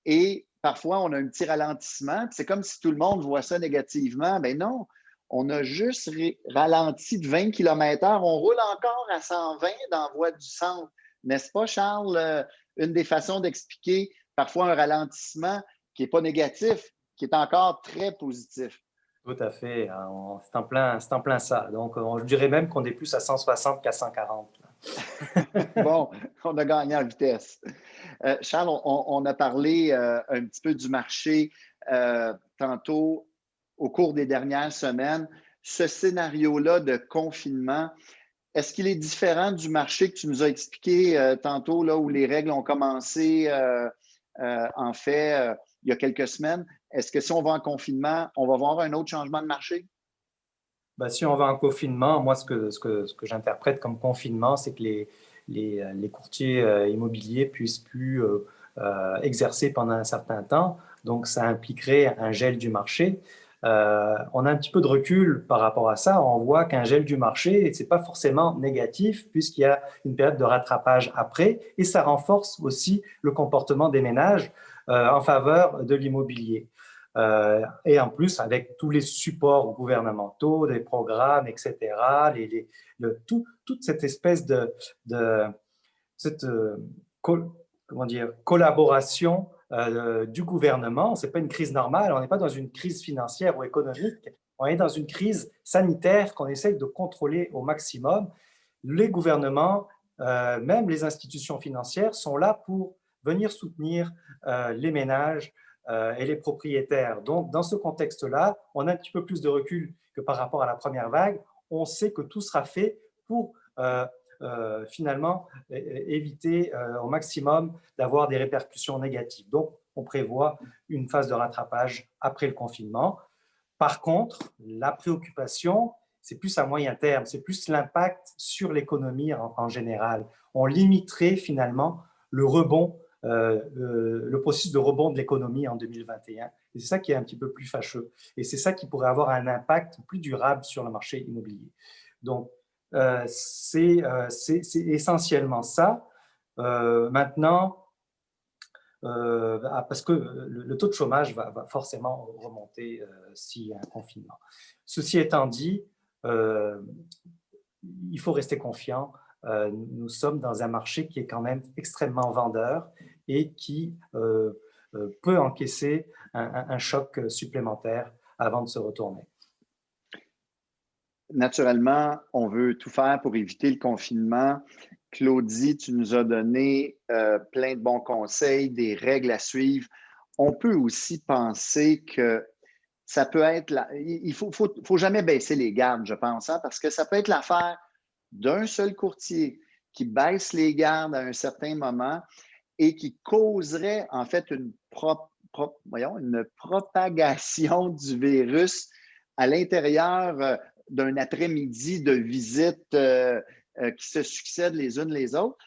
et parfois on a un petit ralentissement. C'est comme si tout le monde voit ça négativement. Ben non, on a juste ralenti de 20 km/h. On roule encore à 120 dans la voie du centre. N'est-ce pas, Charles? Une des façons d'expliquer parfois un ralentissement qui n'est pas négatif, qui est encore très positif. Tout à fait, c'est en plein ça. Donc, je dirais même qu'on est plus à 160 qu'à 140. Bon, on a gagné en vitesse. Charles, on a parlé un petit peu du marché tantôt au cours des dernières semaines. Ce scénario-là de confinement, est-ce qu'il est différent du marché que tu nous as expliqué tantôt, là, où les règles ont commencé, en fait, il y a quelques semaines? Est-ce que si on va en confinement, on va voir un autre changement de marché? Si on va en confinement, moi, ce que j'interprète comme confinement, c'est que les courtiers immobiliers puissent plus exercer pendant un certain temps. Donc, ça impliquerait un gel du marché. On a un petit peu de recul par rapport à ça. On voit qu'un gel du marché, ce n'est pas forcément négatif puisqu'il y a une période de rattrapage après et ça renforce aussi le comportement des ménages en faveur de l'immobilier. Et en plus, avec tous les supports gouvernementaux, des programmes, etc., toute cette espèce de cette, comment dire, collaboration du gouvernement. Ce n'est pas une crise normale, on n'est pas dans une crise financière ou économique, on est dans une crise sanitaire qu'on essaie de contrôler au maximum. Les gouvernements, même les institutions financières, sont là pour venir soutenir les ménages et les propriétaires. Donc, dans ce contexte-là, on a un petit peu plus de recul que par rapport à la première vague. On sait que tout sera fait pour finalement éviter au maximum d'avoir des répercussions négatives. Donc, on prévoit une phase de rattrapage après le confinement. Par contre, la préoccupation, c'est plus à moyen terme, c'est plus l'impact sur l'économie en général. On limiterait finalement le rebond, le processus de rebond de l'économie en 2021. Et c'est ça qui est un petit peu plus fâcheux. Et c'est ça qui pourrait avoir un impact plus durable sur le marché immobilier. Donc, c'est essentiellement ça. Maintenant, parce que le taux de chômage va forcément remonter s'il y a un confinement. Ceci étant dit, il faut rester confiant. Nous sommes dans un marché qui est quand même extrêmement vendeur et qui peut encaisser un choc supplémentaire avant de se retourner. Naturellement, on veut tout faire pour éviter le confinement. Claudie, tu nous as donné plein de bons conseils, des règles à suivre. On peut aussi penser que ça peut être... Il ne faut jamais baisser les gardes, je pense, hein, parce que ça peut être l'affaire d'un seul courtier qui baisse les gardes à un certain moment et qui causerait en fait une propagation du virus à l'intérieur d'un après-midi de visites qui se succèdent les unes les autres.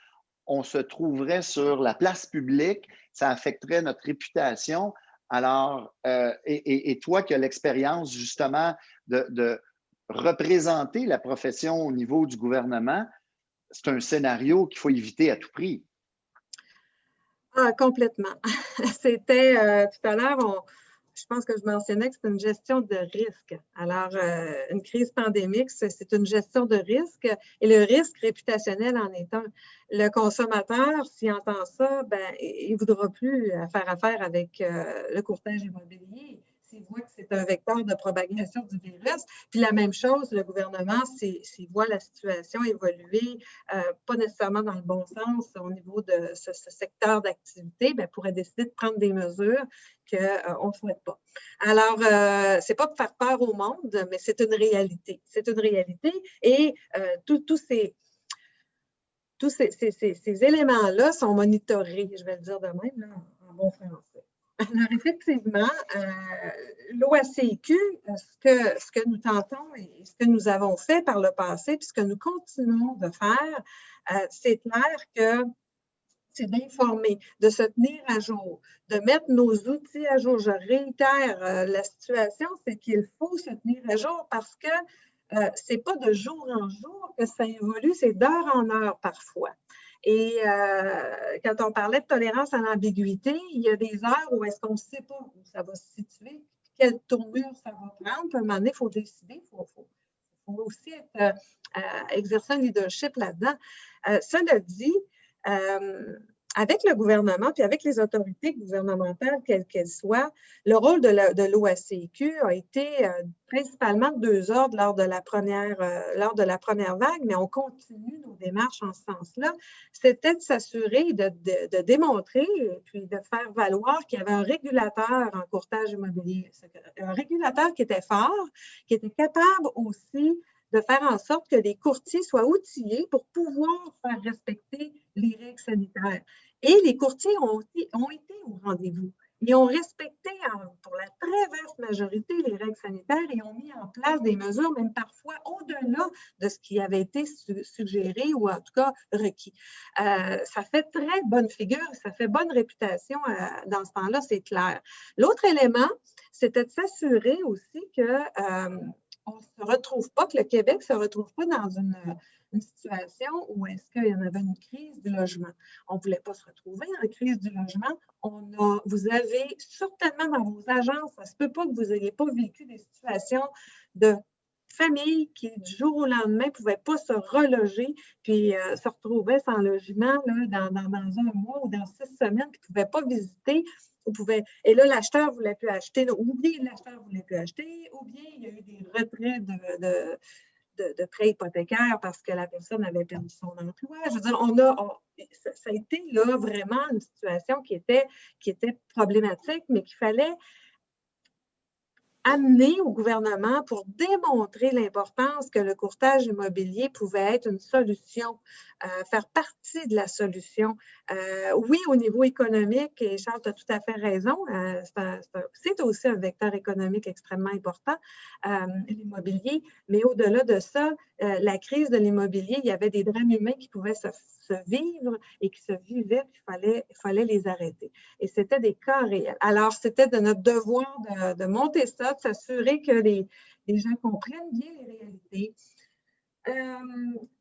On se trouverait sur la place publique, ça affecterait notre réputation. Alors, et toi qui as l'expérience justement de représenter la profession au niveau du gouvernement, c'est un scénario qu'il faut éviter à tout prix. Ah, complètement. C'était tout à l'heure, je pense que je mentionnais que c'est une gestion de risque. Alors, une crise pandémique, c'est une gestion de risque et le risque réputationnel en est un. Le consommateur, s'il entend ça, ben, il ne voudra plus faire affaire avec le courtage immobilier. s'il voit que c'est un vecteur de propagation du virus. Puis la même chose, le gouvernement, s'il voit la situation évoluer, pas nécessairement dans le bon sens au niveau de ce secteur d'activité, bien, pourrait décider de prendre des mesures qu'on ne souhaite pas. Alors, ce n'est pas pour faire peur au monde, mais c'est une réalité. C'est une réalité et tous ces éléments-là sont monitorés, je vais le dire de même, là, en bon français. Alors, effectivement, l'OACIQ, ce que nous tentons et ce que nous avons fait par le passé, puis ce que nous continuons de faire, c'est clair que c'est d'informer, de se tenir à jour, de mettre nos outils à jour. Je réitère, la situation, c'est qu'il faut se tenir à jour parce que ce n'est pas de jour en jour que ça évolue, c'est d'heure en heure parfois. Et quand on parlait de tolérance à l'ambiguïté, il y a des heures où est-ce qu'on ne sait pas où ça va se situer, quelle tournure ça va prendre. Puis à un moment donné, il faut décider, il faut aussi exercer un leadership là-dedans. Cela dit, avec le gouvernement puis avec les autorités gouvernementales, quelles qu'elles soient, le rôle de l'OACIQ a été principalement de 2 ordres lors de la première vague, mais on continue nos démarches en ce sens-là. C'était de s'assurer, de démontrer, puis de faire valoir qu'il y avait un régulateur en courtage immobilier, un régulateur qui était fort, qui était capable aussi de faire en sorte que les courtiers soient outillés pour pouvoir faire respecter les règles sanitaires. Et les courtiers ont été au rendez-vous. Ils ont respecté, pour la très vaste majorité, les règles sanitaires et ont mis en place des mesures, même parfois au-delà de ce qui avait été suggéré ou en tout cas requis. Ça fait très bonne figure, ça fait bonne réputation dans ce temps-là, c'est clair. L'autre élément, c'était de s'assurer aussi que on ne se retrouve pas, que le Québec ne se retrouve pas dans une situation où est-ce qu'il y en avait une crise du logement. On ne voulait pas se retrouver en crise du logement. Vous avez certainement dans vos agences, ça ne se peut pas que vous n'ayez pas vécu des situations de familles qui, du jour au lendemain, ne pouvaient pas se reloger, puis se retrouvaient sans logement là, dans un mois ou dans 6 semaines, puis ne pouvaient pas visiter. Et là, l'acheteur ne voulait plus acheter, ou bien l'acheteur ne voulait plus acheter, ou bien il y a eu des retraits de prêts hypothécaires parce que la personne avait perdu son emploi. Je veux dire, ça a été là vraiment une situation qui était problématique, mais qu'il fallait amener au gouvernement pour démontrer l'importance que le courtage immobilier pouvait être une solution, faire partie de la solution. Oui, au niveau économique, et Charles, tu as tout à fait raison, c'est aussi un vecteur économique extrêmement important, l'immobilier, mais au-delà de ça, la crise de l'immobilier, il y avait des drames humains qui pouvaient se vivre et qui se vivaient, puis il fallait les arrêter. Et c'était des cas réels. Alors, c'était de notre devoir de monter ça, de s'assurer que les gens comprennent bien les réalités.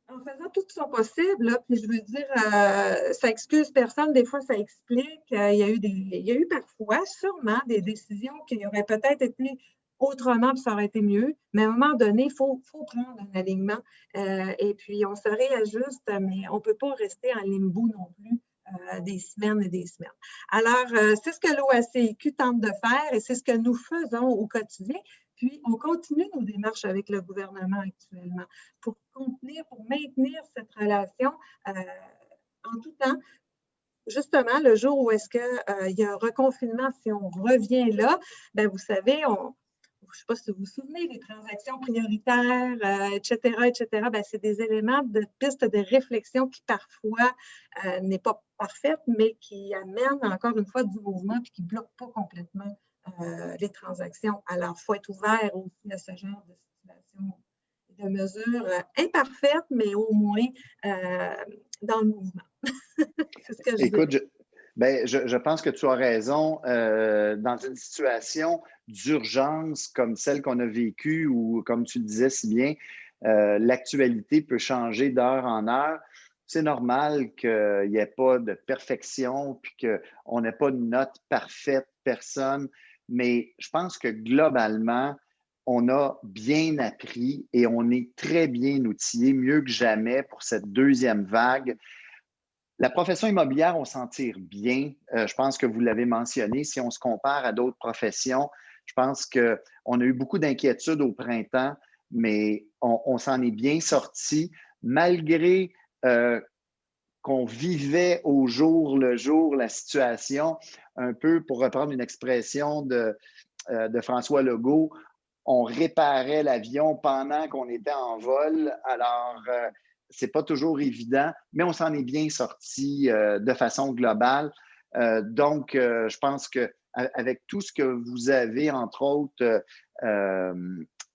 En faisant tout son possible, là, puis je veux dire, ça excuse personne, des fois ça explique. Il y a eu parfois, sûrement, des décisions qui auraient peut-être été autrement, puis ça aurait été mieux. Mais à un moment donné, il faut prendre un alignement. Et puis, on se réajuste, mais on ne peut pas rester en limbo non plus des semaines et des semaines. Alors, c'est ce que l'OACIQ tente de faire et c'est ce que nous faisons au quotidien. Puis, on continue nos démarches avec le gouvernement actuellement pour maintenir cette relation en tout temps. Justement, le jour où est-ce qu'il y a un reconfinement, si on revient là, bien, vous savez, je ne sais pas si vous vous souvenez, les transactions prioritaires, etc., bien, c'est des éléments de piste de réflexion qui parfois n'est pas parfaite, mais qui amènent encore une fois du mouvement et qui ne bloquent pas complètement les transactions. Alors, il faut être ouvert aussi à ce genre de situation, de mesures imparfaites, mais au moins dans le mouvement. C'est ce que je Écoute, dis. je pense que tu as raison. Dans une situation d'urgence comme celle qu'on a vécue ou comme tu le disais si bien, l'actualité peut changer d'heure en heure. C'est normal qu'il n'y ait pas de perfection puis qu'on n'ait pas de note parfaite, personne. Mais je pense que globalement, on a bien appris et on est très bien outillé, mieux que jamais pour cette deuxième vague. La profession immobilière, on s'en tire bien. Je pense que vous l'avez mentionné. Si on se compare à d'autres professions, Je pense qu'on a eu beaucoup d'inquiétudes au printemps, mais on s'en est bien sorti, malgré qu'on vivait au jour le jour la situation, un peu pour reprendre une expression de François Legault, on réparait l'avion pendant qu'on était en vol. Alors, ce n'est pas toujours évident, mais on s'en est bien sorti de façon globale. Donc, je pense qu'avec tout ce que vous avez, entre autres,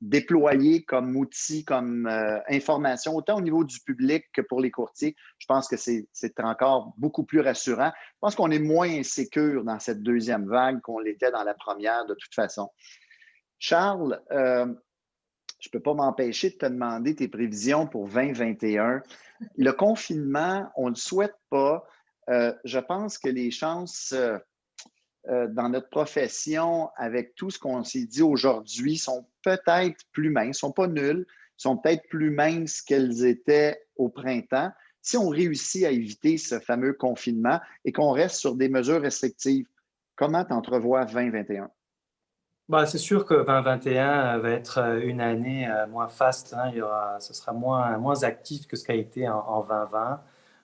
déployé comme outil, comme information, autant au niveau du public que pour les courtiers, je pense que c'est encore beaucoup plus rassurant. Je pense qu'on est moins insécure dans cette deuxième vague qu'on l'était dans la première de toute façon. Charles, je ne peux pas m'empêcher de te demander tes prévisions pour 2021. Le confinement, on ne le souhaite pas. Je pense que les chances dans notre profession, avec tout ce qu'on s'est dit aujourd'hui, sont peut-être plus minces, ne sont pas nulles, sont peut-être plus minces qu'elles étaient au printemps. Si on réussit à éviter ce fameux confinement et qu'on reste sur des mesures restrictives, comment tu entrevois 2021? C'est sûr que 2021 va être une année moins faste, hein. Ce sera moins actif que ce qu'a été en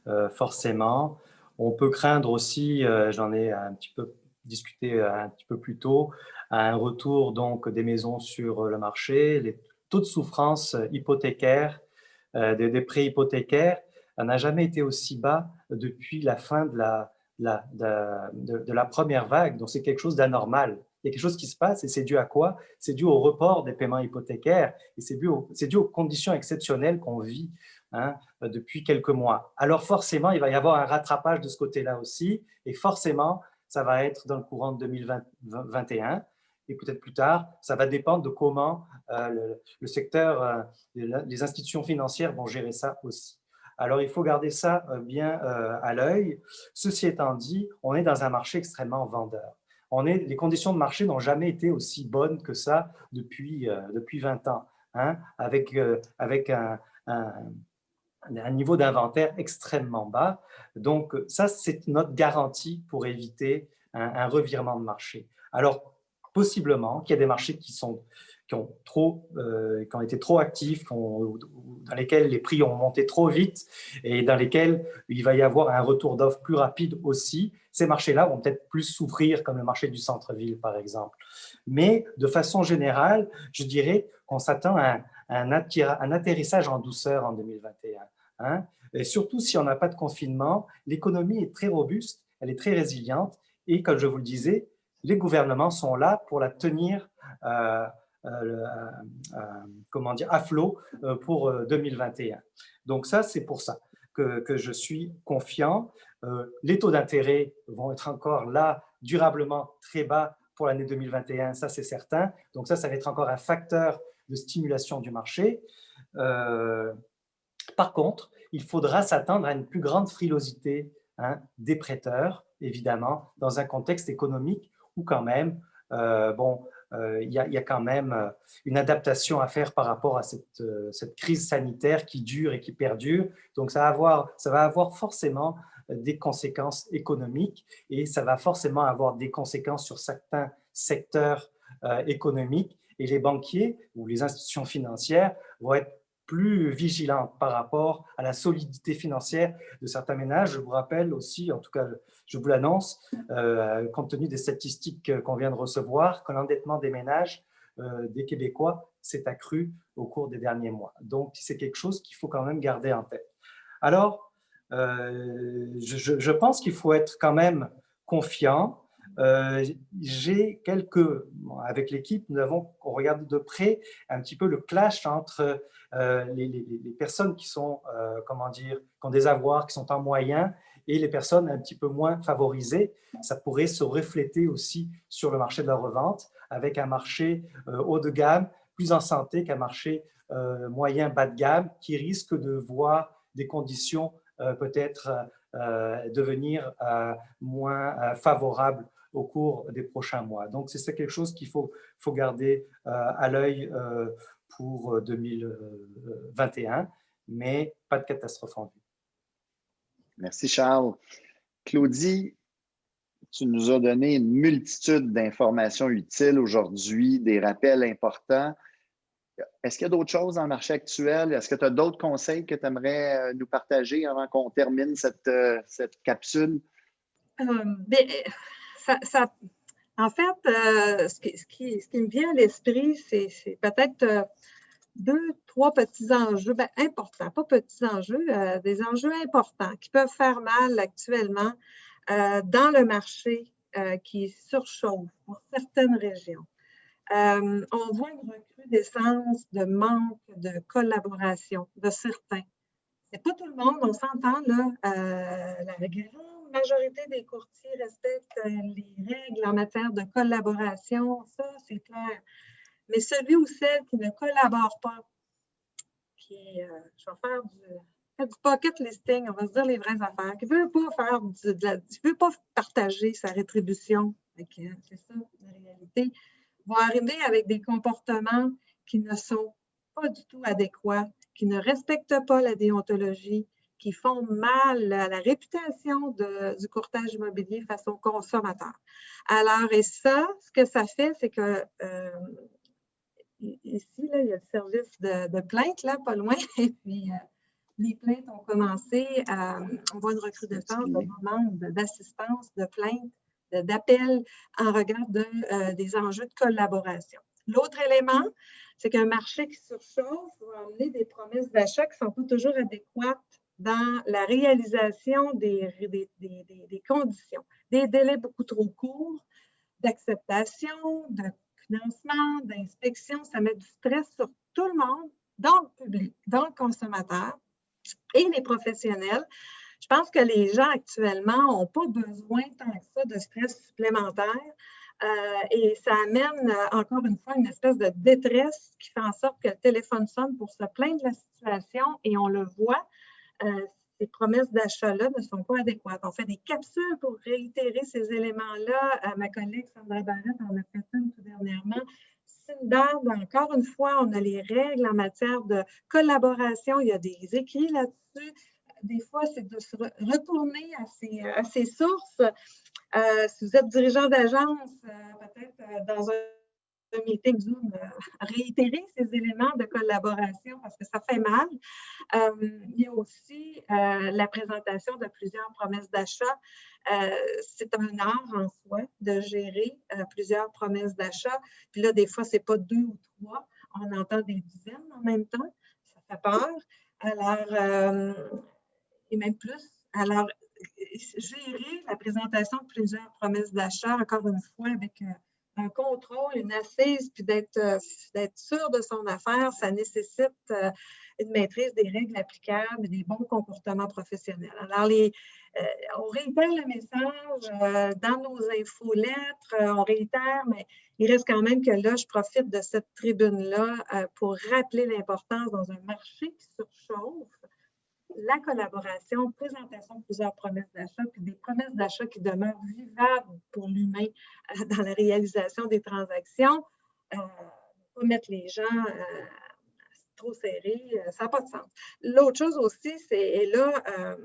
2020, forcément. On peut craindre aussi, j'en ai un petit peu discuté un petit peu plus tôt, un retour donc des maisons sur le marché. Les taux de souffrance hypothécaire, des prêts hypothécaires, n'a jamais été aussi bas depuis la fin de la première vague. Donc c'est quelque chose d'anormal. Il y a quelque chose qui se passe et c'est dû à quoi? C'est dû au report des paiements hypothécaires et c'est dû aux conditions exceptionnelles qu'on vit, hein, depuis quelques mois. Alors forcément, il va y avoir un rattrapage de ce côté-là aussi et forcément, ça va être dans le courant de 2021 et peut-être plus tard, ça va dépendre de comment le secteur, les institutions financières vont gérer ça aussi. Alors, il faut garder ça bien à l'œil. Ceci étant dit, on est dans un marché extrêmement vendeur. Les conditions de marché n'ont jamais été aussi bonnes que ça depuis 20 ans, hein, avec un niveau d'inventaire extrêmement bas. Donc, ça, c'est notre garantie pour éviter un revirement de marché. Alors, possiblement qu'il y a des marchés qui ont été trop actifs, dans lesquels les prix ont monté trop vite et dans lesquels il va y avoir un retour d'offres plus rapide aussi. Ces marchés-là vont peut-être plus souffrir, comme le marché du centre-ville, par exemple. Mais de façon générale, je dirais qu'on s'attend à un atterrissage en douceur en 2021. Hein? Et surtout, si on n'a pas de confinement, l'économie est très robuste, elle est très résiliente et, comme je vous le disais, les gouvernements sont là pour la tenir à flot pour 2021. Donc ça, c'est pour ça que je suis confiant. Les taux d'intérêt vont être encore là, durablement très bas pour l'année 2021, ça c'est certain. Donc ça va être encore un facteur de stimulation du marché. Par contre, il faudra s'attendre à une plus grande frilosité, hein, des prêteurs, évidemment, dans un contexte économique où quand même, il y a quand même une adaptation à faire par rapport à cette crise sanitaire qui dure et qui perdure. Donc, ça va avoir forcément des conséquences économiques et ça va forcément avoir des conséquences sur certains secteurs économiques. Et les banquiers ou les institutions financières vont être plus vigilante par rapport à la solidité financière de certains ménages. Je vous rappelle aussi, en tout cas, je vous l'annonce, compte tenu des statistiques qu'on vient de recevoir, que l'endettement des ménages des Québécois s'est accru au cours des derniers mois. Donc, c'est quelque chose qu'il faut quand même garder en tête. Alors, je pense qu'il faut être quand même confiant. Avec l'équipe, on regarde de près un petit peu le clash entre les personnes qui sont, qui ont des avoirs, qui sont en moyen, et les personnes un petit peu moins favorisées. Ça pourrait se refléter aussi sur le marché de la revente, avec un marché haut de gamme, plus en santé qu'un marché moyen bas de gamme, qui risque de voir des conditions peut-être devenir moins favorables au cours des prochains mois. Donc, c'est quelque chose qu'il faut garder à l'œil pour 2021, mais pas de catastrophe en vue. Merci, Charles. Claudie, Tu nous as donné une multitude d'informations utiles aujourd'hui, des rappels importants. Est-ce qu'il y a d'autres choses dans le marché actuel? Est-ce que tu as d'autres conseils que tu aimerais nous partager avant qu'on termine cette capsule? Bien, en fait, ce qui me vient à l'esprit, c'est peut-être 2-3 petits enjeux importants, pas petits enjeux, des enjeux importants qui peuvent faire mal actuellement dans le marché qui surchauffe pour certaines régions. On voit une recrudescence de manque de collaboration de certains. C'est pas tout le monde, on s'entend là. La grande majorité des courtiers respectent les règles en matière de collaboration, ça c'est clair. Mais celui ou celle qui ne collabore pas, je vais faire du pocket listing, on va se dire les vraies affaires, qui ne veut pas faire qui veut pas partager sa rétribution, c'est ça la réalité, va arriver avec des comportements qui ne sont pas du tout adéquats, qui ne respectent pas la déontologie, qui font mal à la réputation du courtage immobilier face aux consommateurs. Alors, et ça, ce que ça fait, c'est que ici, là, il y a le service de plainte, là, pas loin, et puis les plaintes ont commencé, on voit une recrudescence de demandes d'assistance, de plaintes, d'appels en regard des enjeux de collaboration. L'autre élément, c'est qu'un marché qui surchauffe va amener des promesses d'achat qui ne sont pas toujours adéquates dans la réalisation des conditions. Des délais beaucoup trop courts d'acceptation, de financement, d'inspection, ça met du stress sur tout le monde, dans le public, dans le consommateur et les professionnels. Je pense que les gens actuellement n'ont pas besoin tant que ça de stress supplémentaire et ça amène encore une fois une espèce de détresse qui fait en sorte que le téléphone sonne pour se plaindre de la situation et on le voit. Ces promesses d'achat-là ne sont pas adéquates. On fait des capsules pour réitérer ces éléments-là. Ma collègue Sandra Barrette en a fait une tout dernièrement. Sinbad, encore une fois, on a les règles en matière de collaboration. Il y a des écrits là-dessus. Des fois, c'est de se retourner à ses sources. Si vous êtes dirigeant d'agence, peut-être dans un meeting Zoom, réitérer ces éléments de collaboration parce que ça fait mal. Il y a aussi la présentation de plusieurs promesses d'achat. C'est un art en soi de gérer plusieurs promesses d'achat. Puis là, des fois, ce n'est pas 2 ou 3. On entend des dizaines en même temps. Ça fait peur. Alors, et même plus. Alors, gérer la présentation de plusieurs promesses d'achat, encore une fois, avec un contrôle, une assise, puis d'être sûr de son affaire, ça nécessite une maîtrise des règles applicables et des bons comportements professionnels. Alors, on réitère le message dans nos infolettres, on réitère, mais il reste quand même que là, je profite de cette tribune-là pour rappeler l'importance dans un marché qui surchauffe, la collaboration, présentation de plusieurs promesses d'achat, puis des promesses d'achat qui demeurent vivables pour l'humain dans la réalisation des transactions. Ne pas mettre les gens trop serrés, ça n'a pas de sens. L'autre chose aussi, c'est là,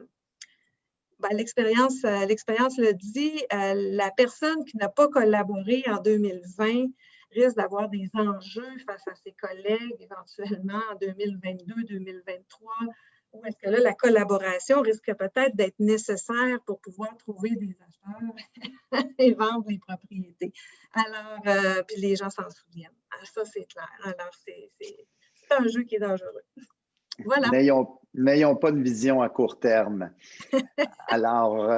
l'expérience le dit, la personne qui n'a pas collaboré en 2020 risque d'avoir des enjeux face à ses collègues éventuellement en 2022, 2023, ou est-ce que là, la collaboration risque peut-être d'être nécessaire pour pouvoir trouver des acheteurs et vendre les propriétés. Alors, puis les gens s'en souviennent. Alors, ça, c'est clair. Alors, c'est un jeu qui est dangereux. Voilà. N'ayons pas de vision à court terme. Alors,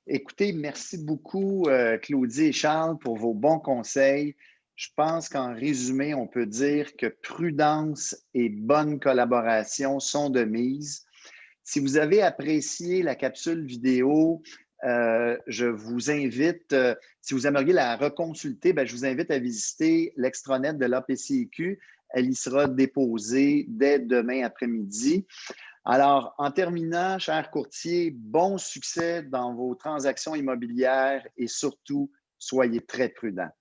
écoutez, merci beaucoup, Claudie et Charles, pour vos bons conseils. Je pense qu'en résumé, on peut dire que prudence et bonne collaboration sont de mise. Si vous avez apprécié la capsule vidéo, je vous invite, si vous aimeriez la reconsulter, je vous invite à visiter l'extranet de l'APCQ. Elle y sera déposée dès demain après-midi. Alors, en terminant, chers courtiers, bon succès dans vos transactions immobilières et surtout, soyez très prudents.